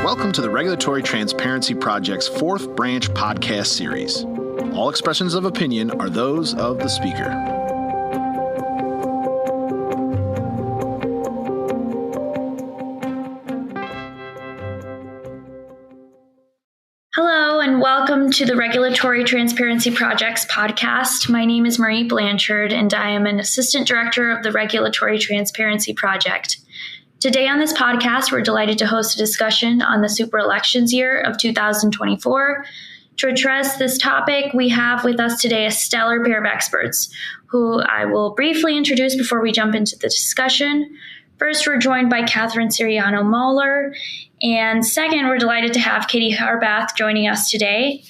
Welcome to the Regulatory Transparency Project's fourth branch podcast series. All expressions of opinion are those of the speaker. Hello, and welcome to the Regulatory Transparency Project's podcast. My name is Marie Blanchard, and I am an Assistant Director of the Regulatory Transparency Project. Today on this podcast, we're delighted to host a discussion on the super elections year of 2024. To address this topic, we have with us today a stellar pair of experts, who I will briefly introduce before we jump into the discussion. First, we're joined by Kathryn Ciano Mauler, and second, we're delighted to have Katie Harbath joining us today.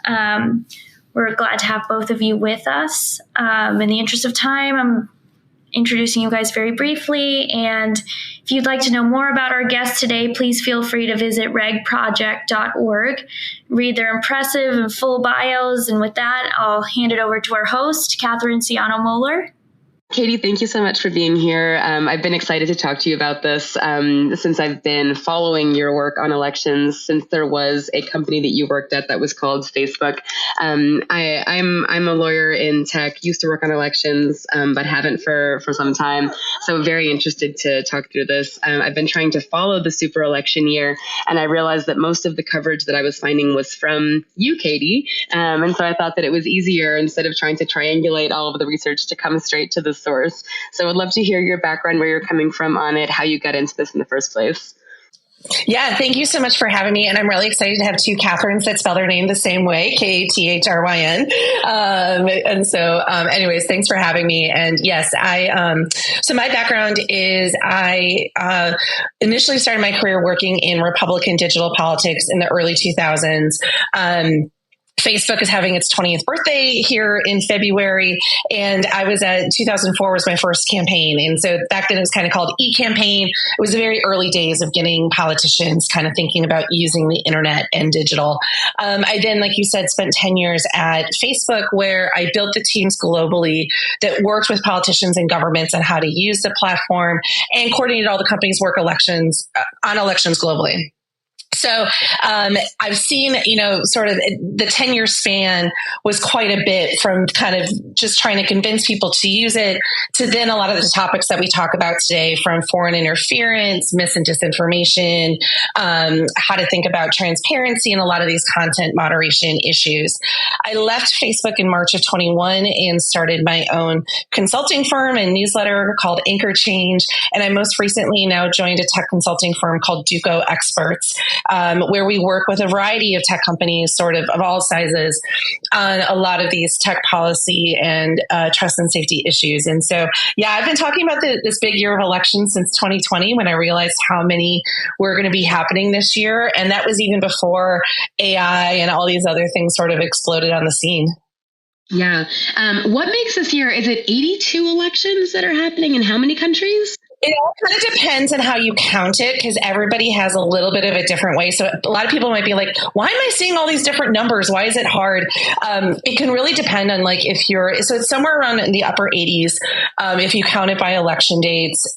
We're glad to have both of you with us. In the interest of time, I'm introducing you guys very briefly, and if you'd like to know more about our guests today, please feel free to visit regproject.org, read their impressive and full bios, and with that, I'll hand it over to our host, Kathryn Ciano Mauler. Katie, thank you so much for being here. I've been excited to talk to you about this since I've been following your work on elections since there was a company that you worked at that was called Facebook. I'm a lawyer in tech, used to work on elections, but haven't for some time. So very interested to talk through this. I've been trying to follow the super election year, and I realized that most of the coverage that I was finding was from you, Katie. And so I thought that it was easier, instead of trying to triangulate all of the research, to come straight to the source. So I would love to hear your background, where you're coming from on it, how you got into this in the first place. Yeah, thank you so much for having me. And I'm really excited to have two Kathryns that spell their name the same way, Kathryn. Anyways, thanks for having me. And yes, so my background is I initially started my career working in Republican digital politics in the early 2000s. Facebook is having its 20th birthday here in February, and I was at 2004 was my first campaign. And so back then it was kind of called e-campaign. It was the very early days of getting politicians kind of thinking about using the internet and digital. I then, like you said, spent 10 years at Facebook, where I built the teams globally that worked with politicians and governments on how to use the platform and coordinated all the companies work on elections globally. So I've seen, sort of the 10-year span was quite a bit, from kind of just trying to convince people to use it to then a lot of the topics that we talk about today, from foreign interference, mis and disinformation, how to think about transparency, and a lot of these content moderation issues. I left Facebook in March of 21 and started my own consulting firm and newsletter called Anchor Change. And I most recently now joined a tech consulting firm called Duco Experts, where we work with a variety of tech companies, sort of all sizes, on a lot of these tech policy and trust and safety issues. And so, yeah, I've been talking about this big year of elections since 2020, when I realized how many were going to be happening this year. And that was even before AI and all these other things sort of exploded on the scene. Yeah. What makes this year? Is it 82 elections that are happening in how many countries? It all kind of depends on how you count it, because everybody has a little bit of a different way. So a lot of people might be like, why am I seeing all these different numbers? Why is it hard? It can really depend on so it's somewhere around in the upper 80s if you count it by election dates.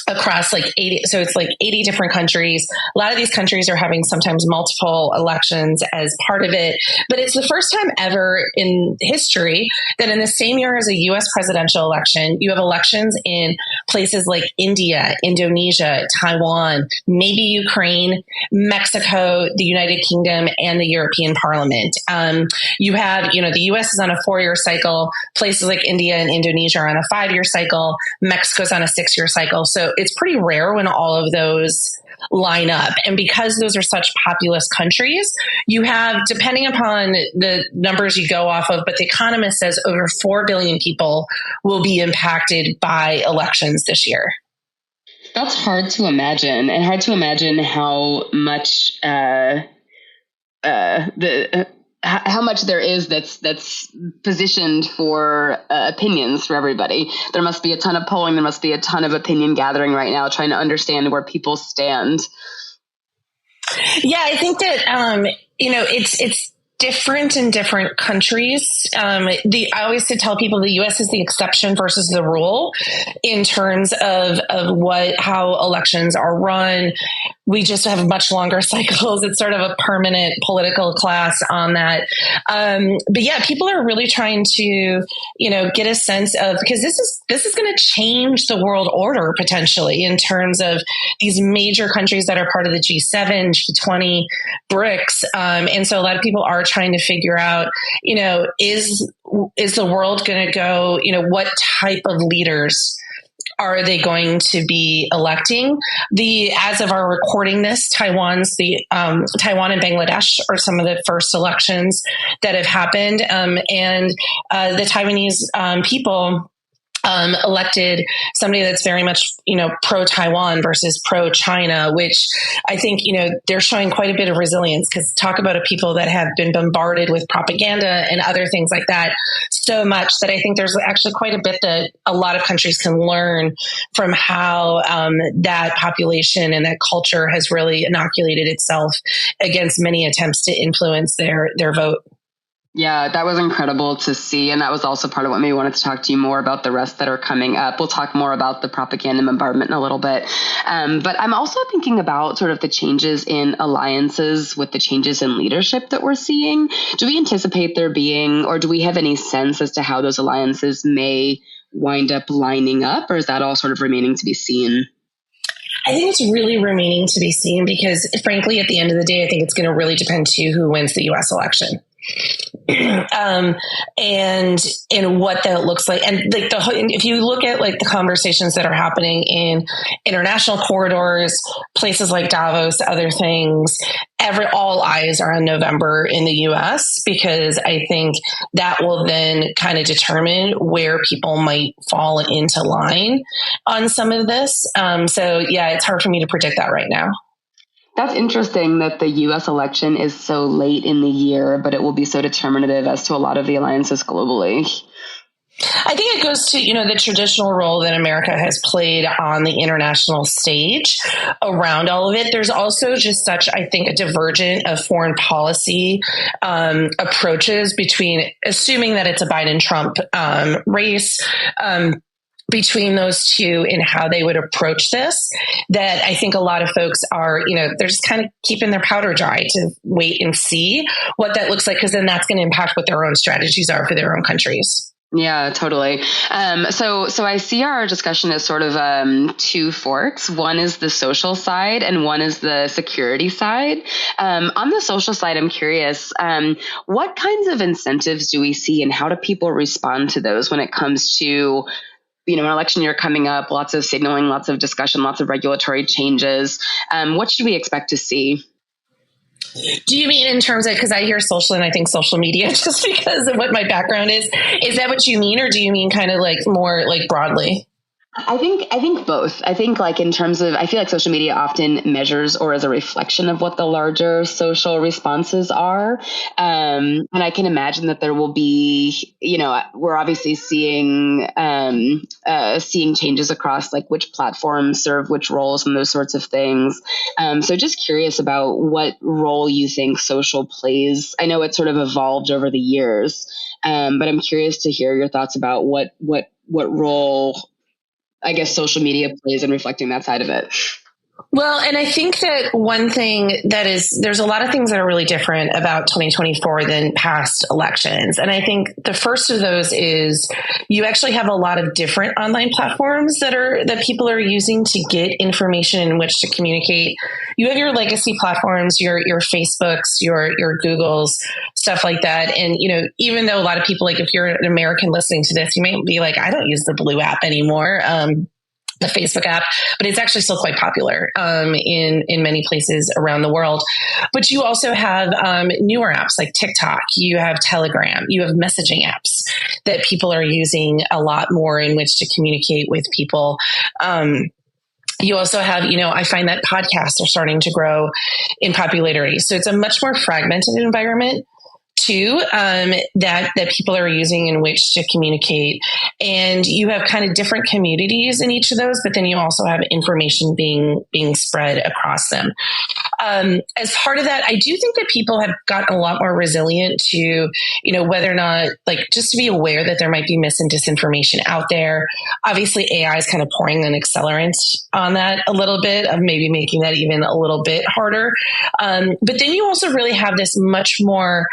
Across 80, so it's 80 different countries. A lot of these countries are having sometimes multiple elections as part of it, but it's the first time ever in history that in the same year as a U.S. presidential election, you have elections in places like India, Indonesia, Taiwan, maybe Ukraine, Mexico, the United Kingdom, and the European Parliament. You have, the U.S. is on a 4-year cycle. Places like India and Indonesia are on a 5-year cycle. Mexico's on a 6-year cycle. So it's pretty rare when all of those line up. And because those are such populous countries, you have, depending upon the numbers you go off of, but The Economist says over 4 billion people will be impacted by elections this year. That's hard to imagine, and hard to imagine how much how much there is that's positioned for opinions for everybody. There must be a ton of polling. There must be a ton of opinion gathering right now, trying to understand where people stand. Yeah, I think that it's different in different countries. I always tell people the U.S. is the exception versus the rule in terms of how elections are run. we just have much longer cycles. It's sort of a permanent political class on that. But yeah, people are really trying to, get a sense of, because this is going to change the world order potentially in terms of these major countries that are part of the G7, G20, BRICS. And so a lot of people are trying to figure out, is the world going to go, what type of leaders are they going to be electing? As of our recording this, Taiwan and Bangladesh are some of the first elections that have happened. And the Taiwanese people elected somebody that's very much, pro-Taiwan versus pro-China, which I think, they're showing quite a bit of resilience, because talk about a people that have been bombarded with propaganda and other things like that so much that I think there's actually quite a bit that a lot of countries can learn from how that population and that culture has really inoculated itself against many attempts to influence their vote. Yeah, that was incredible to see. And that was also part of what made me wanted to talk to you more about the rest that are coming up. We'll talk more about the propaganda bombardment in a little bit. But I'm also thinking about sort of the changes in alliances with the changes in leadership that we're seeing. Do we anticipate there being, or do we have any sense as to how those alliances may wind up lining up? Or is that all sort of remaining to be seen? I think it's really remaining to be seen, because frankly, at the end of the day, I think it's going to really depend to who wins the U.S. election. And what that looks like. And like if you look at like the conversations that are happening in international corridors, places like Davos, other things, all eyes are on November in the US, because I think that will then kind of determine where people might fall into line on some of this. So yeah, it's hard for me to predict that right now. That's interesting that the U.S. election is so late in the year, but it will be so determinative as to a lot of the alliances globally. I think it goes to, the traditional role that America has played on the international stage around all of it. There's also just such, I think, a divergent of foreign policy approaches between, assuming that it's a Biden-Trump race, between those two and how they would approach this, that I think a lot of folks are, they're just kind of keeping their powder dry to wait and see what that looks like, because then that's going to impact what their own strategies are for their own countries. Yeah, totally. So I see our discussion as sort of two forks. One is the social side and one is the security side. On the social side, I'm curious, what kinds of incentives do we see and how do people respond to those when it comes to an election year coming up, lots of signaling, lots of discussion, lots of regulatory changes. What should we expect to see? Do you mean in terms of, because I hear social and I think social media just because of what my background is that what you mean? Or do you mean kind of like more like broadly? I think both. I think like in terms of, I feel like social media often measures or is a reflection of what the larger social responses are. And I can imagine that there will be, we're obviously seeing changes across like which platforms serve which roles and those sorts of things. So just curious about what role you think social plays. I know it's sort of evolved over the years, but I'm curious to hear your thoughts about what role I guess social media plays in reflecting that side of it. Well, and I think that one thing there's a lot of things that are really different about 2024 than past elections. And I think the first of those is you actually have a lot of different online platforms that people are using to get information in which to communicate. You have your legacy platforms, your Facebooks, your Googles, stuff like that. And, even though a lot of people, like if you're an American listening to this, you may be like, I don't use the Blue app anymore. The Facebook app, but it's actually still quite popular in many places around the world. But you also have newer apps like TikTok, you have Telegram, you have messaging apps that people are using a lot more in which to communicate with people. You also have, I find that podcasts are starting to grow in popularity. So it's a much more fragmented environment too, that people are using in which to communicate. And you have kind of different communities in each of those, but then you also have information being spread across them. As part of that, I do think that people have gotten a lot more resilient to, whether or not, like, just to be aware that there might be mis and disinformation out there. Obviously, AI is kind of pouring an accelerant on that a little bit, of maybe making that even a little bit harder. But then you also really have this much more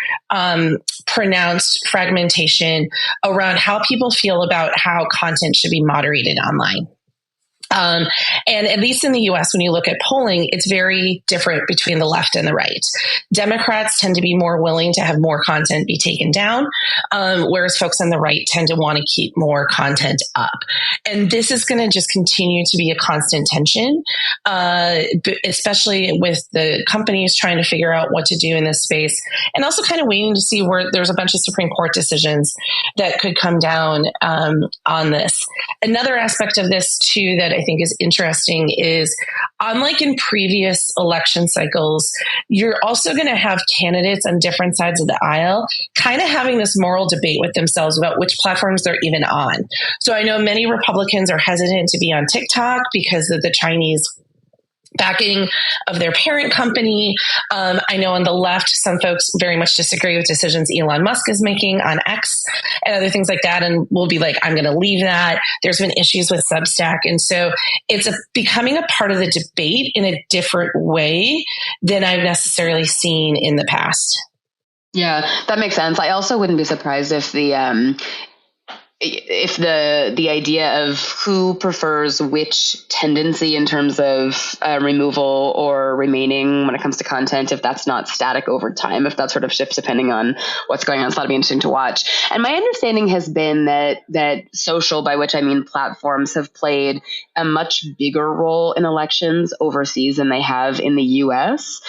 pronounced fragmentation around how people feel about how content should be moderated online. And at least in the US, when you look at polling, it's very different between the left and the right. Democrats tend to be more willing to have more content be taken down, whereas folks on the right tend to want to keep more content up. And this is going to just continue to be a constant tension, especially with the companies trying to figure out what to do in this space, and also kind of waiting to see where there's a bunch of Supreme Court decisions that could come down on this. Another aspect of this, too, that I think is interesting is, unlike in previous election cycles, you're also going to have candidates on different sides of the aisle kind of having this moral debate with themselves about which platforms they're even on. So I know many Republicans are hesitant to be on TikTok because of the Chinese backing of their parent company. I know on the left, some folks very much disagree with decisions Elon Musk is making on X and other things like that, and will be like, I'm going to leave that. There's been issues with Substack. And so it's becoming a part of the debate in a different way than I've necessarily seen in the past. Yeah, that makes sense. I also wouldn't be surprised if the idea of who prefers which tendency in terms of removal or remaining when it comes to content, if that's not static over time, if that sort of shifts depending on what's going on, so that'll be interesting to watch. And my understanding has been that social, by which I mean platforms, have played a much bigger role in elections overseas than they have in the US.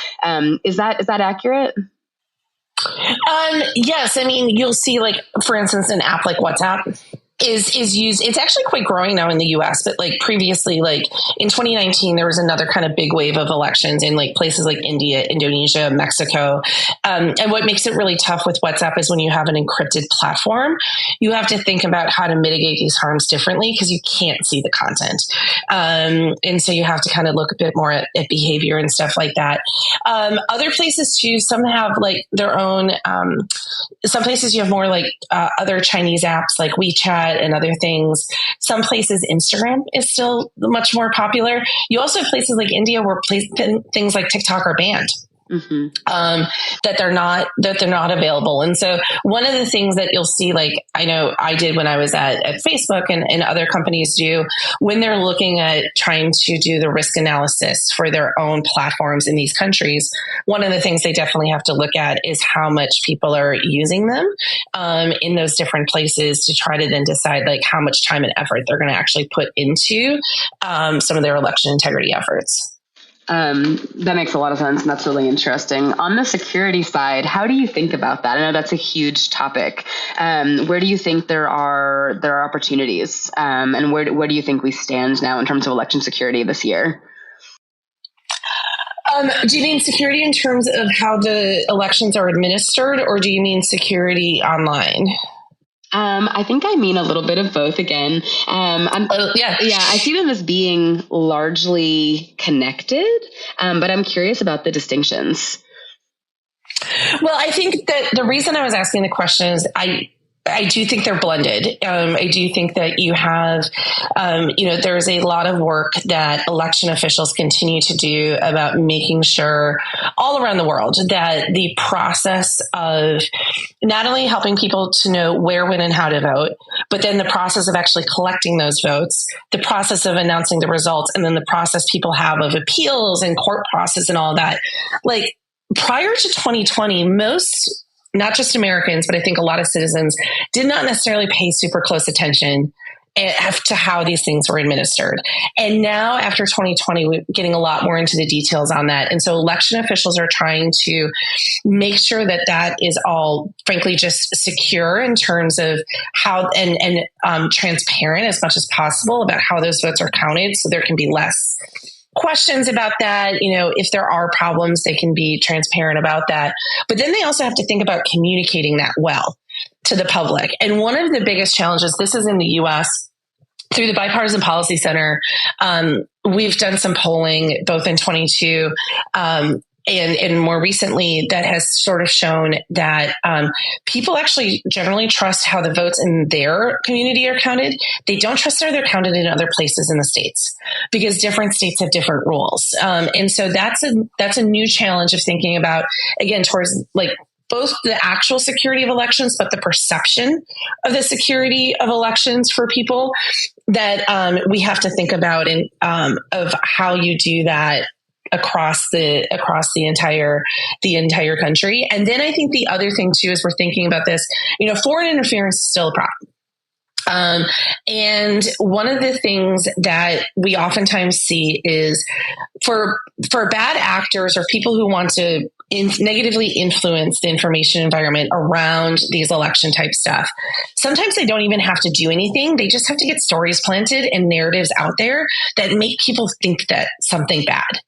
Is that accurate? Yes. I mean, you'll see, like, for instance, an app like WhatsApp is used. It's actually quite growing now in the US, but like previously, like in 2019, there was another kind of big wave of elections in like places like India, Indonesia, Mexico. And what makes it really tough with WhatsApp is when you have an encrypted platform, you have to think about how to mitigate these harms differently because you can't see the content. And so you have to kind of look a bit more at behavior and stuff like that. Other places too, some have like their own, some places you have more like other Chinese apps like WeChat and other things. Some places Instagram is still much more popular. You also have places like India where things like TikTok are banned. Mm-hmm. That they're not available. And so one of the things that you'll see, like I know I did when I was at Facebook and other companies do when they're looking at trying to do the risk analysis for their own platforms in these countries, one of the things they definitely have to look at is how much people are using them in those different places to try to then decide like how much time and effort they're going to actually put into some of their election integrity efforts. That makes a lot of sense, and that's really interesting. On the security side, how do you think about that? I know that's a huge topic. Where do you think there are opportunities, and where do you think we stand now in terms of election security this year? Do you mean security in terms of how the elections are administered, or do you mean security online? I think I mean a little bit of both again. I see them as being largely connected, but I'm curious about the distinctions. Well, I think that the reason I was asking the question is I do think they're blended. I do think that you have, there's a lot of work that election officials continue to do about making sure all around the world that the process of not only helping people to know where, when, and how to vote, but then the process of actually collecting those votes, the process of announcing the results, and then the process people have of appeals and court process and all that. Like prior to 2020, most not just Americans, but I think a lot of citizens did not necessarily pay super close attention to how these things were administered. And now after 2020, we're getting a lot more into the details on that. And so election officials are trying to make sure that that is all, frankly, just secure in terms of how and transparent as much as possible about how those votes are counted. So there can be less questions about that. If there are problems, they can be transparent about that. But then they also have to think about communicating that well to the public. And one of the biggest challenges, this is in the US, through the Bipartisan Policy Center, we've done some polling both in 22 and more recently, that has sort of shown that people actually generally trust how the votes in their community are counted. They don't trust how they're counted in other places in the states because different states have different rules. And so that's a new challenge of thinking about, again, towards like both the actual security of elections, but the perception of the security of elections for people that we have to think about and of how you do that across the entire country. And then I think the other thing too is we're thinking about this, foreign interference is still a problem. And one of the things that we oftentimes see is for bad actors or people who want to negatively influence the information environment around these election type stuff. Sometimes they don't even have to do anything. They just have to get stories planted and narratives out there that make people think that something bad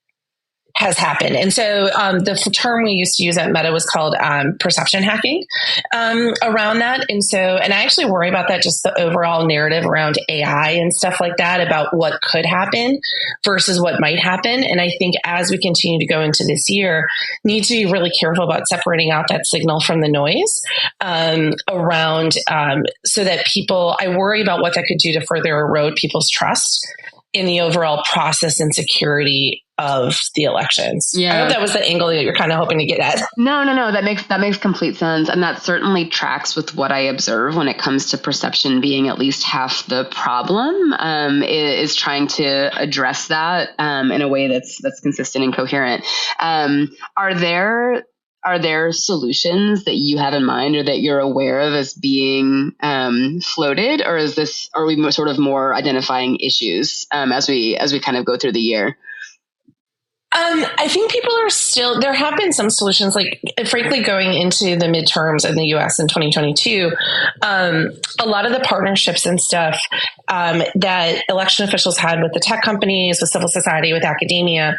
has happened. And so the term we used to use at Meta was called perception hacking around that. And I actually worry about that, just the overall narrative around AI and stuff like that, about what could happen versus what might happen. And I think as we continue to go into this year, need to be really careful about separating out that signal from the noise around so that I worry about what that could do to further erode people's trust in the overall process and security of the elections. Yeah. I hope that was the angle that you're kind of hoping to get at. No. That makes complete sense. And that certainly tracks with what I observe when it comes to perception being at least half the problem, is trying to address that in a way that's consistent and coherent. Are there solutions that you have in mind or that you're aware of as being floated, or are we sort of more identifying issues as we kind of go through the year? I think people are there have been some solutions, like frankly, going into the midterms in the US in 2022, a lot of the partnerships and stuff that election officials had with the tech companies, with civil society, with academia,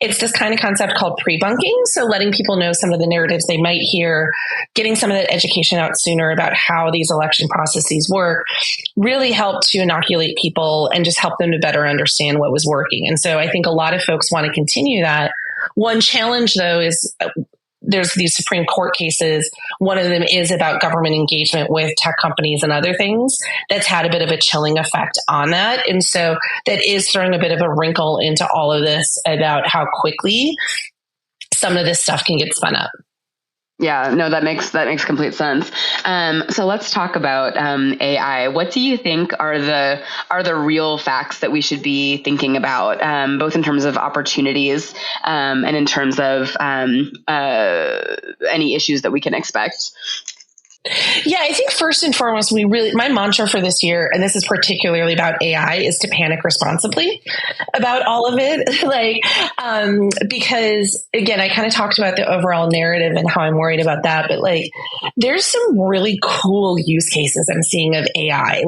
it's this kind of concept called pre-bunking. So letting people know some of the narratives they might hear, getting some of that education out sooner about how these election processes work, really helped to inoculate people and just help them to better understand what was working. And so I think a lot of folks want to continue that. One challenge, though, is there's these Supreme Court cases. One of them is about government engagement with tech companies and other things that's had a bit of a chilling effect on that. And so that is throwing a bit of a wrinkle into all of this about how quickly some of this stuff can get spun up. Yeah, no, that makes complete sense. So let's talk about AI. What do you think are the real facts that we should be thinking about, both in terms of opportunities and in terms of any issues that we can expect? Yeah, I think first and foremost, my mantra for this year, and this is particularly about AI, is to panic responsibly about all of it. Because again, I kind of talked about the overall narrative and how I'm worried about that, but there's some really cool use cases I'm seeing of AI,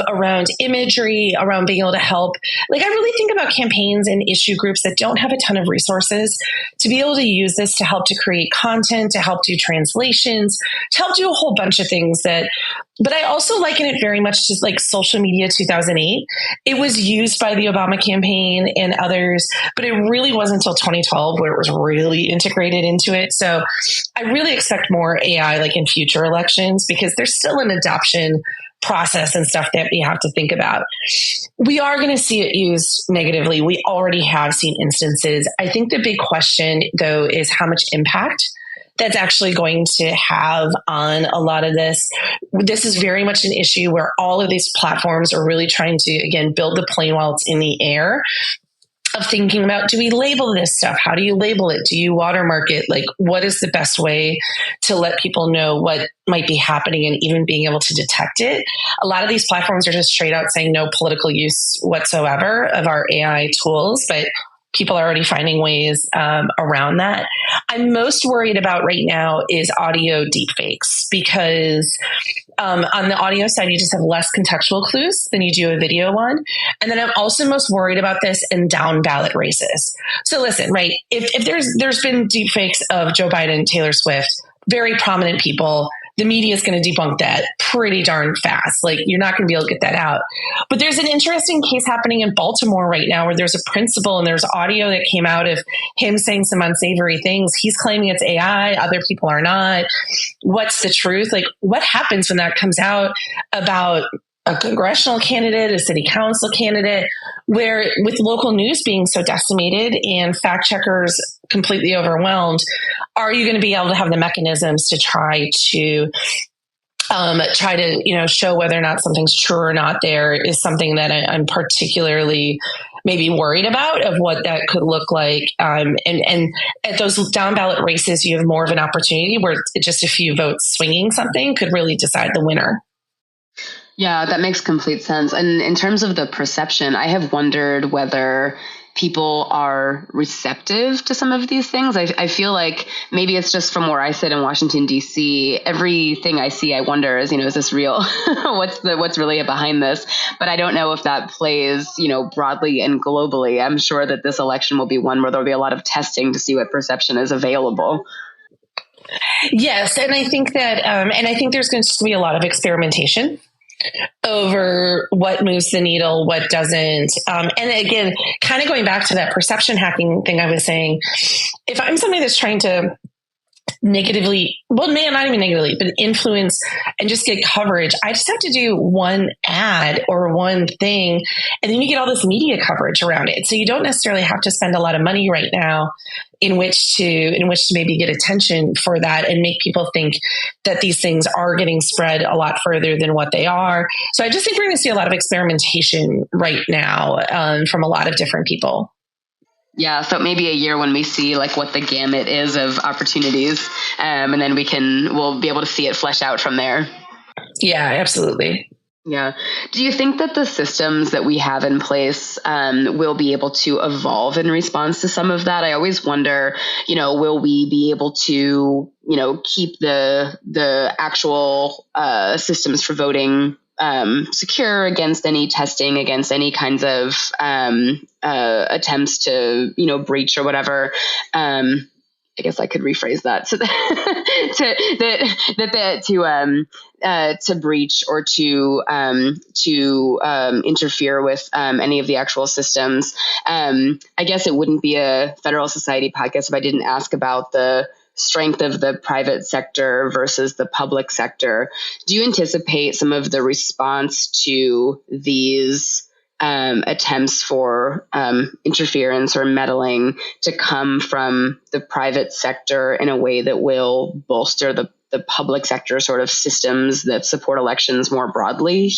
around imagery, around being able to help. I really think about campaigns and issue groups that don't have a ton of resources to be able to use this to help to create content, to help do translations, to help do a whole bunch of things but I also liken it very much to social media 2008. It was used by the Obama campaign and others, but it really wasn't until 2012 where it was really integrated into it. So I really expect more AI in future elections, because there's still an adoption process and stuff that we have to think about. We are going to see it used negatively. We already have seen instances. I think the big question, though, is how much impact that's actually going to have on a lot of this. This is very much an issue where all of these platforms are really trying to, again, build the plane while it's in the air, of thinking about, do we label this stuff? How do you label it? Do you watermark it? What is the best way to let people know what might be happening and even being able to detect it? A lot of these platforms are just straight out saying no political use whatsoever of our AI tools, but people are already finding ways around that. I'm most worried about right now is audio deepfakes, because on the audio side, you just have less contextual clues than you do a video one. And then I'm also most worried about this in down ballot races. So listen, right, if there's been deepfakes of Joe Biden, Taylor Swift, very prominent people, the media is going to debunk that pretty darn fast. Like, you're not going to be able to get that out. But there's an interesting case happening in Baltimore right now where there's a principal and there's audio that came out of him saying some unsavory things. He's claiming it's AI. Other people are not. What's the truth? Like, what happens when that comes out about a congressional candidate, a city council candidate, where with local news being so decimated and fact checkers completely overwhelmed, are you going to be able to have the mechanisms to try to show whether or not something's true or not? There is something that I'm particularly maybe worried about of what that could look like. And at those down ballot races, you have more of an opportunity where just a few votes swinging something could really decide the winner. Yeah, that makes complete sense. And in terms of the perception, I have wondered whether people are receptive to some of these things. I feel like maybe it's just from where I sit in Washington, D.C. Everything I see, I wonder is this real? What's really behind this? But I don't know if that plays, broadly and globally. I'm sure that this election will be one where there'll be a lot of testing to see what perception is available. Yes. And I think that, I think there's going to be a lot of experimentation over what moves the needle, what doesn't. And again, kind of going back to that perception hacking thing I was saying, if I'm somebody that's trying to negatively, not even negatively, but influence and just get coverage, I just have to do one ad or one thing, and then you get all this media coverage around it. So you don't necessarily have to spend a lot of money right now in which to maybe get attention for that and make people think that these things are getting spread a lot further than what they are. So I just think we're going to see a lot of experimentation right now from a lot of different people. Yeah, so maybe a year when we see like what the gamut is of opportunities, and then we'll be able to see it flesh out from there. Yeah, absolutely. Yeah. Do you think that the systems that we have in place will be able to evolve in response to some of that? I always wonder, will we be able to, keep the actual systems for voting secure against any testing, against any kinds of attempts to, breach or whatever. I guess I could rephrase that so to breach or to interfere with any of the actual systems. I guess it wouldn't be a Federalist Society podcast if I didn't ask about the strength of the private sector versus the public sector. Do you anticipate some of the response to these attempts for interference or meddling to come from the private sector in a way that will bolster the public sector sort of systems that support elections more broadly?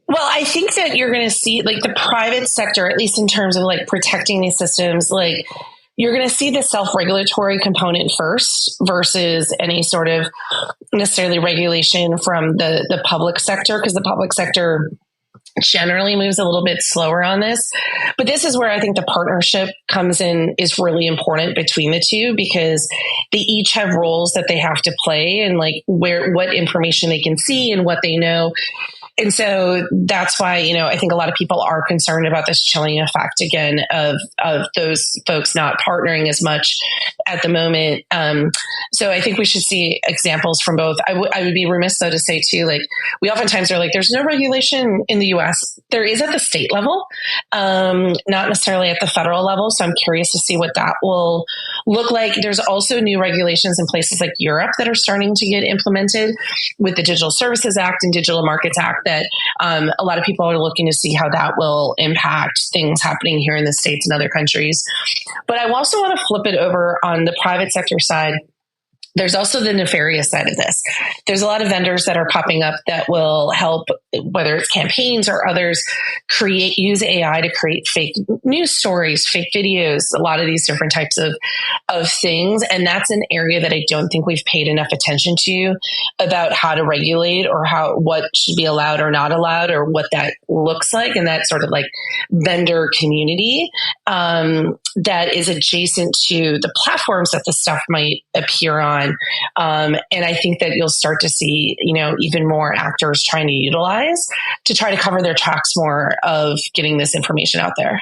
Well, I think that you're going to see like the private sector, at least in terms of like protecting these systems, like you're going to see the self-regulatory component first versus any sort of necessarily regulation from the public sector, because the public sector generally moves a little bit slower on this. But this is where I think the partnership comes in, is really important between the two, because they each have roles that they have to play and like what information they can see and what they know. And so that's why, I think a lot of people are concerned about this chilling effect again of those folks not partnering as much at the moment. So I think we should see examples from both. I would be remiss though to say too, like we oftentimes are like, there's no regulation in the US. There is at the state level, not necessarily at the federal level. So I'm curious to see what that will look like. There's also new regulations in places like Europe that are starting to get implemented with the Digital Services Act and Digital Markets Act, that a lot of people are looking to see how that will impact things happening here in the States and other countries. But I also want to flip it over on the private sector side. There's also the nefarious side of this. There's a lot of vendors that are popping up that will help, whether it's campaigns or others, use AI to create fake news stories, fake videos, a lot of these different types of things. And that's an area that I don't think we've paid enough attention to about how to regulate or what should be allowed or not allowed or what that looks like. And that sort of like vendor community that is adjacent to the platforms that the stuff might appear on. And I think that you'll start to see, even more actors trying to utilize to try to cover their tracks more of getting this information out there.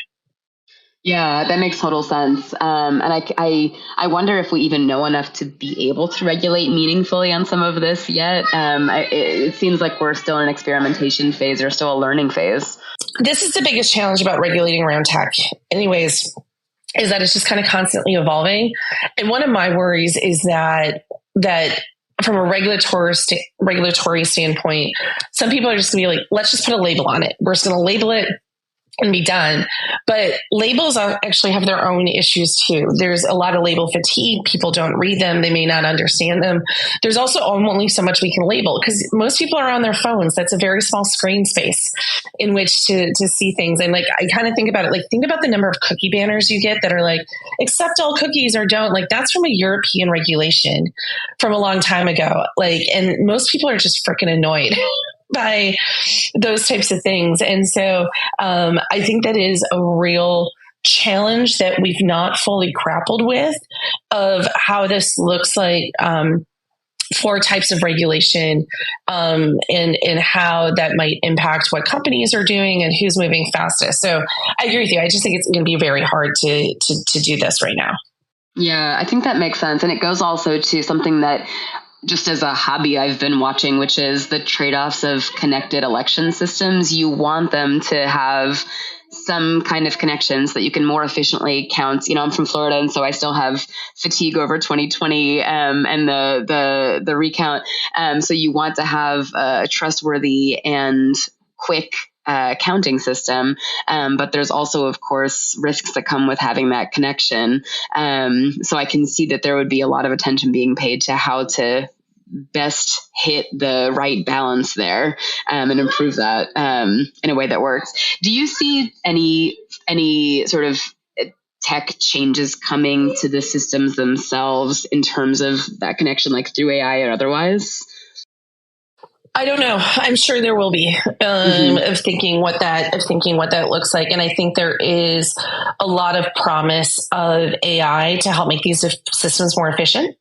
Yeah, that makes total sense. And I wonder if we even know enough to be able to regulate meaningfully on some of this yet. It seems like we're still in an experimentation phase or still a learning phase. This is the biggest challenge about regulating around tech anyways, is that it's just kind of constantly evolving. And one of my worries is that from a regulatory standpoint, some people are just going to be like, let's just put a label on it. We're just going to label it and be done. But labels actually have their own issues too. There's a lot of label fatigue. People don't read them. They may not understand them. There's also only so much we can label because most people are on their phones. That's a very small screen space in which to see things. And like, I kind of think about it, like think about the number of cookie banners you get that are like, accept all cookies or don't. Like that's from a European regulation from a long time ago. Like, and most people are just freaking annoyed by those types of things. And so I think that is a real challenge that we've not fully grappled with of how this looks like for types of regulation and how that might impact what companies are doing and who's moving fastest. So I agree with you. I just think it's going to be very hard to do this right now. Yeah, I think that makes sense. And it goes also to something that just as a hobby I've been watching, which is the trade-offs of connected election systems. You want them to have some kind of connections that you can more efficiently count. You know, I'm from Florida, and so I still have fatigue over 2020 and the recount. So you want to have a trustworthy and quick counting system. But there's also, of course, risks that come with having that connection. So I can see that there would be a lot of attention being paid to how to best hit the right balance there and improve that in a way that works. Do you see any sort of tech changes coming to the systems themselves in terms of that connection, like through AI or otherwise? I don't know. I'm sure there will be of thinking what that looks like, and I think there is a lot of promise of AI to help make these systems more efficient.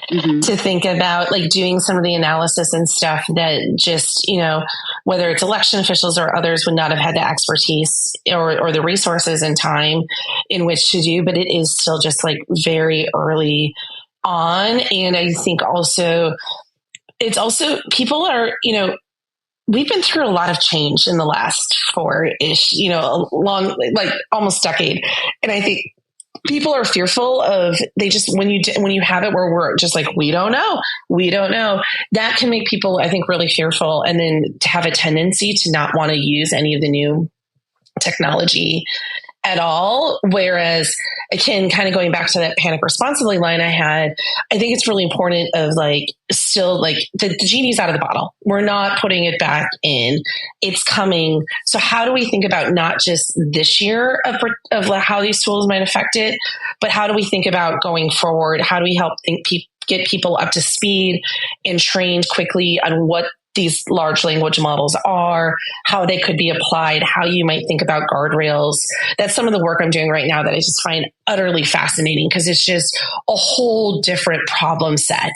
To think about like doing some of the analysis and stuff that just, you know, whether it's election officials or others would not have had the expertise or the resources and time in which to do, but it is still just like very early on. And I think it's also people are, you know, we've been through a lot of change in the last 4-ish, you know, long, like almost decade. And I think people are fearful of, they just, when you have it where we're just like, we don't know, that can make people, I think, really fearful. And then to have a tendency to not want to use any of the new technology at all. Whereas, again, kind of going back to that panic responsibly line I had, I think it's really important of like, still like the genie's out of the bottle. We're not putting it back in. It's coming. So how do we think about not just this year of how these tools might affect it, but how do we think about going forward? How do we help get people up to speed and trained quickly on what these large language models are, how they could be applied, how you might think about guardrails. That's some of the work I'm doing right now that I just find utterly fascinating because it's just a whole different problem set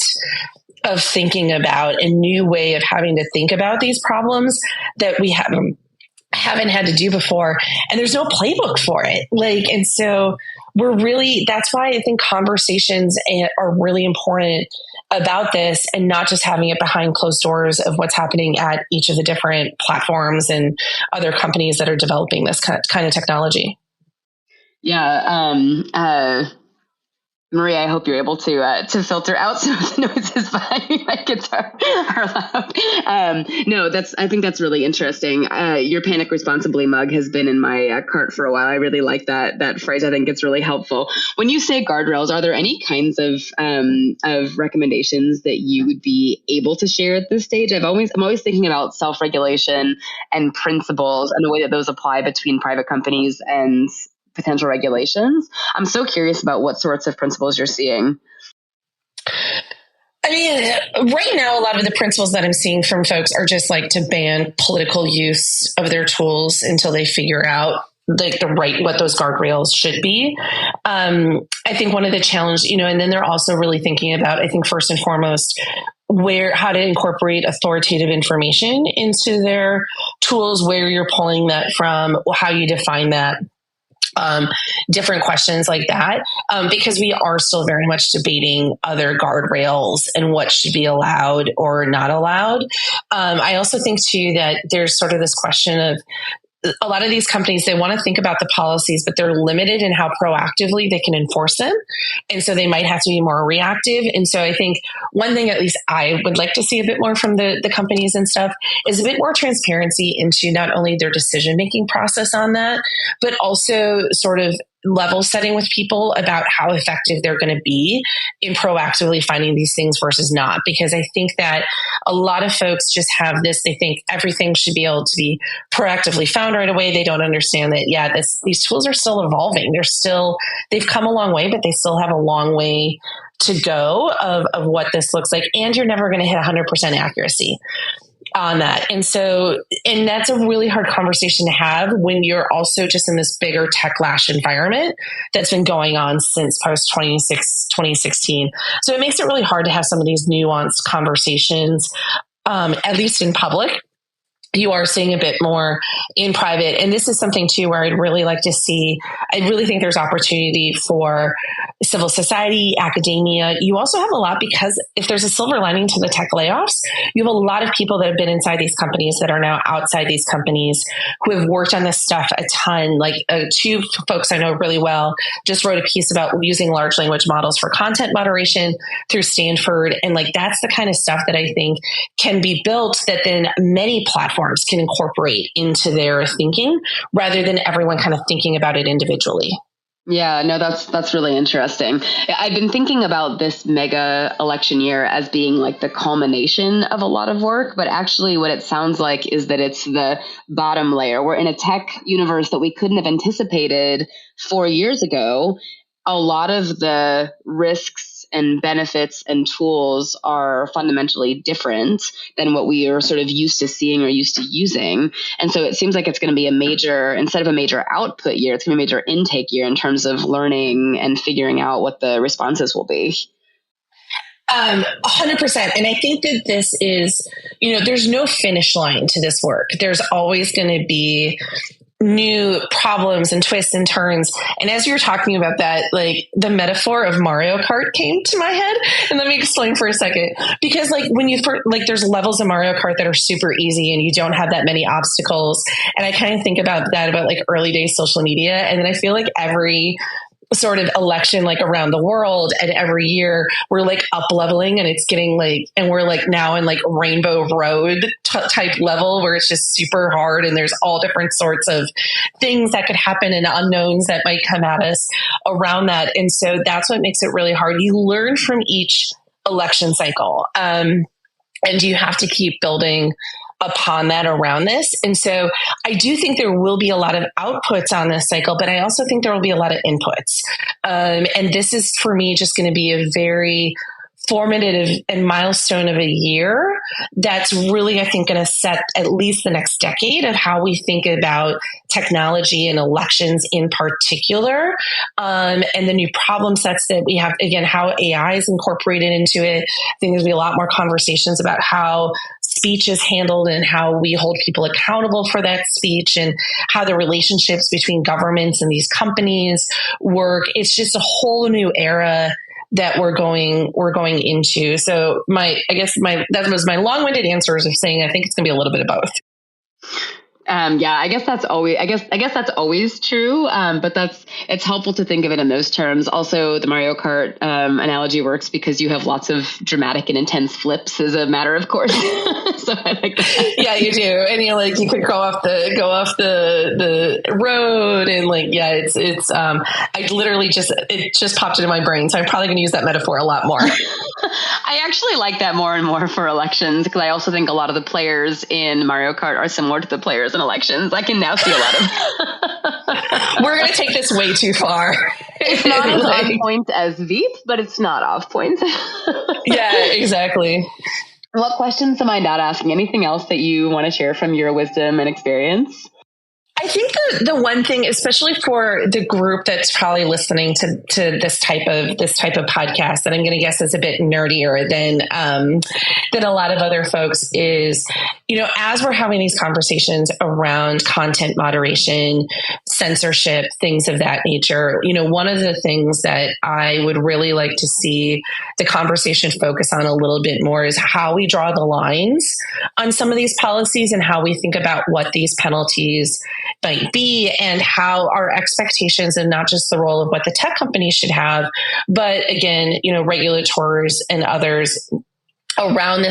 of thinking about a new way of having to think about these problems that we haven't had to do before. And there's no playbook for it. And so that's why I think conversations are really important about this and not just having it behind closed doors of what's happening at each of the different platforms and other companies that are developing this kind of technology. Yeah. Maria, I hope you're able to filter out some of the noises behind my guitar are loud. I think that's really interesting. Your Panic Responsibly mug has been in my cart for a while. I really like that phrase. I think it's really helpful. When you say guardrails, are there any kinds of recommendations that you would be able to share at this stage? I'm always thinking about self-regulation and principles and the way that those apply between private companies and potential regulations. I'm so curious about what sorts of principles you're seeing. I mean, right now, a lot of the principles that I'm seeing from folks are just like to ban political use of their tools until they figure out what those guardrails should be. I think one of the challenges, and then they're also really thinking about, I think first and foremost, how to incorporate authoritative information into their tools, where you're pulling that from, how you define that. different questions like that, because we are still very much debating other guardrails and what should be allowed or not allowed. I also think too that there's sort of this question of a lot of these companies, they want to think about the policies, but they're limited in how proactively they can enforce them. And so they might have to be more reactive. And so I think one thing, at least I would like to see a bit more from the companies and stuff, is a bit more transparency into not only their decision-making process on that, but also sort of level setting with people about how effective they're going to be in proactively finding these things versus not. Because I think that a lot of folks just have this, they think everything should be able to be proactively found right away. They don't understand that, these tools are still evolving. They've come a long way, but they still have a long way to go of what this looks like. And you're never going to hit 100% accuracy on that. And that's a really hard conversation to have when you're also just in this bigger techlash environment that's been going on since post 2016. So it makes it really hard to have some of these nuanced conversations, at least in public. You are seeing a bit more in private. And this is something too where I'd really like to see, I really think there's opportunity for civil society, academia. You also have a lot, because if there's a silver lining to the tech layoffs, you have a lot of people that have been inside these companies that are now outside these companies who have worked on this stuff a ton. Like two folks I know really well just wrote a piece about using large language models for content moderation through Stanford. And that's the kind of stuff that I think can be built that then many platforms can incorporate into their thinking rather than everyone kind of thinking about it individually. Yeah, no, that's really interesting. I've been thinking about this mega election year as being the culmination of a lot of work, but actually what it sounds like is that it's the bottom layer. We're in a tech universe that we couldn't have anticipated 4 years ago. A lot of the risks and benefits and tools are fundamentally different than what we are sort of used to seeing or used to using. And so it seems like it's going to be instead of a major output year, it's going to be a major intake year in terms of learning and figuring out what the responses will be. 100%. And I think that this is, there's no finish line to this work. There's always going to be new problems and twists and turns. And as you were talking about that, the metaphor of Mario Kart came to my head. And let me explain for a second. Because when you there's levels of Mario Kart that are super easy and you don't have that many obstacles. And I kind of think about that about early days social media. And then I feel every sort of election around the world and every year we're up leveling and it's getting and we're now in Rainbow Road type level where it's just super hard and there's all different sorts of things that could happen and unknowns that might come at us around that. And so that's what makes it really hard. You learn from each election cycle, and you have to keep building upon that around this. And so I do think there will be a lot of outputs on this cycle, but I also think there will be a lot of inputs. And this is for me just going to be a very formative and milestone of a year that's really, I think, going to set at least the next decade of how we think about technology and elections in particular, and the new problem sets that we have, again, how AI is incorporated into it. I think there's going to be a lot more conversations about how speech is handled and how we hold people accountable for that speech and how the relationships between governments and these companies work. It's just a whole new era that we're going into. So that was my long-winded answers of saying I think it's going to be a little bit of both. I guess that's always true. But it's helpful to think of it in those terms. Also, the Mario Kart analogy works because you have lots of dramatic and intense flips as a matter of course. So I like that. Yeah, you do. And you could go off the road and it's I literally it just popped into my brain. So I'm probably going to use that metaphor a lot more. I actually like that more and more for elections because I also think a lot of the players in Mario Kart are similar to the players in elections. I can now see a lot of. We're going to take this way too far. It's not as on point as Veep, but it's not off point. Yeah, exactly. What questions am I not asking? Anything else that you want to share from your wisdom and experience? I think the one thing, especially for the group that's probably listening to this type of podcast, that I'm going to guess is a bit nerdier than a lot of other folks, is as we're having these conversations around content moderation, censorship, things of that nature. One of the things that I would really like to see the conversation focus on a little bit more is how we draw the lines on some of these policies and how we think about what these penalties might be, and how our expectations, and not just the role of what the tech companies should have, but again, regulators and others around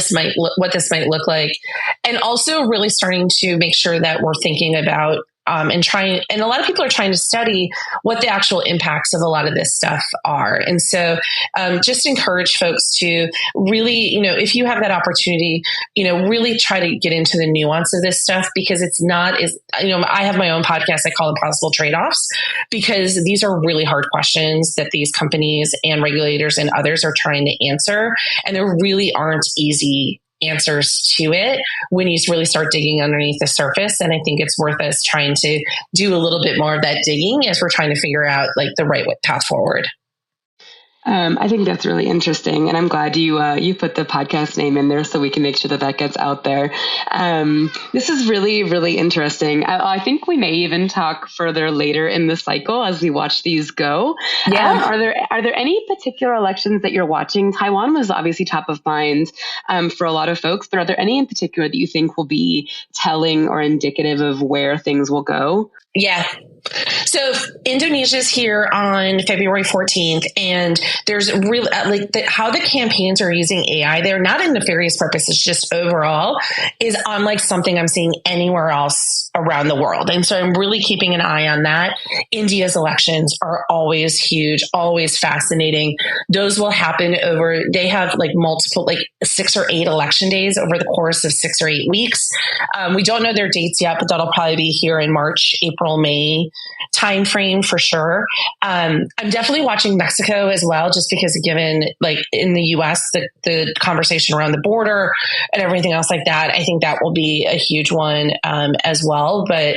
what this might look like. And also really starting to make sure that we're thinking about and a lot of people are trying to study what the actual impacts of a lot of this stuff are. And so just encourage folks to really, if you have that opportunity, really try to get into the nuance of this stuff, because it's not as, I have my own podcast. I call it Possible Trade-offs, because these are really hard questions that these companies and regulators and others are trying to answer. And there really aren't easy answers to it when you really start digging underneath the surface. And I think it's worth us trying to do a little bit more of that digging as we're trying to figure out the right path forward. I think that's really interesting, and I'm glad you put the podcast name in there so we can make sure that gets out there. This is really, really interesting. I think we may even talk further later in the cycle as we watch these go. Yeah. Are there any particular elections that you're watching? Taiwan was obviously top of mind for a lot of folks, but are there any in particular that you think will be telling or indicative of where things will go? Yeah. So Indonesia's here on February 14th, and there's really how the campaigns are using AI there, not in nefarious purposes, just overall, is unlike something I'm seeing anywhere else around the world. And so I'm really keeping an eye on that. India's elections are always huge, always fascinating. Those will happen they have multiple, 6 or 8 election days over the course of 6 or 8 weeks. We don't know their dates yet, but that'll probably be here in March, April, May time frame for sure. I'm definitely watching Mexico as well, just because given in the US, the conversation around the border and everything else like that, I think that will be a huge one as well. But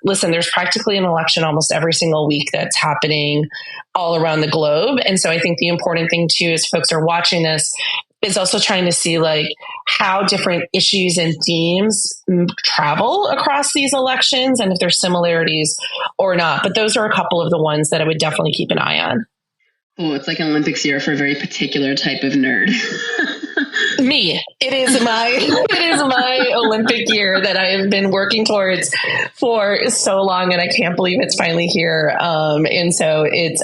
listen, there's practically an election almost every single week that's happening all around the globe. And so I think the important thing too, is folks are watching this, is also trying to see how different issues and themes travel across these elections, and if there's similarities or not. But those are a couple of the ones that I would definitely keep an eye on. Oh, it's like an Olympics year for a very particular type of nerd. Me. It is my Olympic year that I have been working towards for so long, and I can't believe it's finally here. And so it's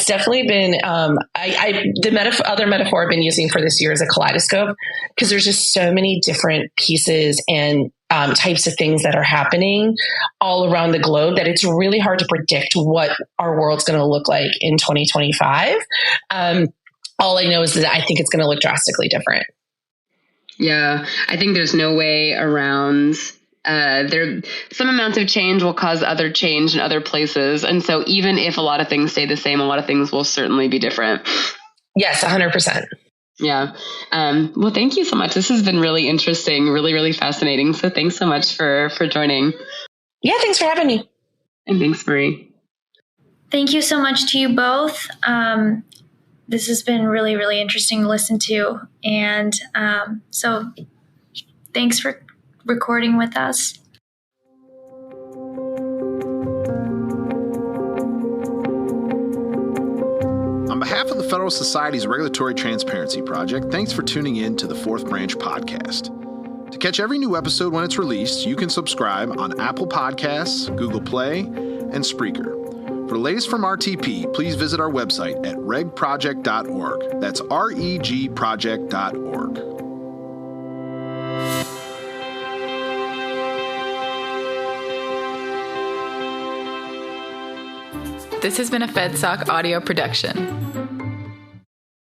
definitely been, other metaphor I've been using for this year is a kaleidoscope, because there's just so many different pieces and types of things that are happening all around the globe that it's really hard to predict what our world's going to look like in 2025. All I know is that I think it's going to look drastically different. Yeah, I think there's no way around. Some amount of change will cause other change in other places. And so even if a lot of things stay the same, a lot of things will certainly be different. Yes, 100%. Yeah. Well, thank you so much. This has been really interesting, really, really fascinating. So thanks so much for joining. Yeah, thanks for having me. And thanks, Marie. Thank you so much to you both. This has been really, really interesting to listen to. And so thanks for recording with us. On behalf of the Federalist Society's Regulatory Transparency Project, thanks for tuning in to the Fourth Branch podcast. To catch every new episode when it's released, you can subscribe on Apple Podcasts, Google Play, and Spreaker. For the latest from RTP, please visit our website at regproject.org. That's regproject.org. This has been a FedSoc audio production.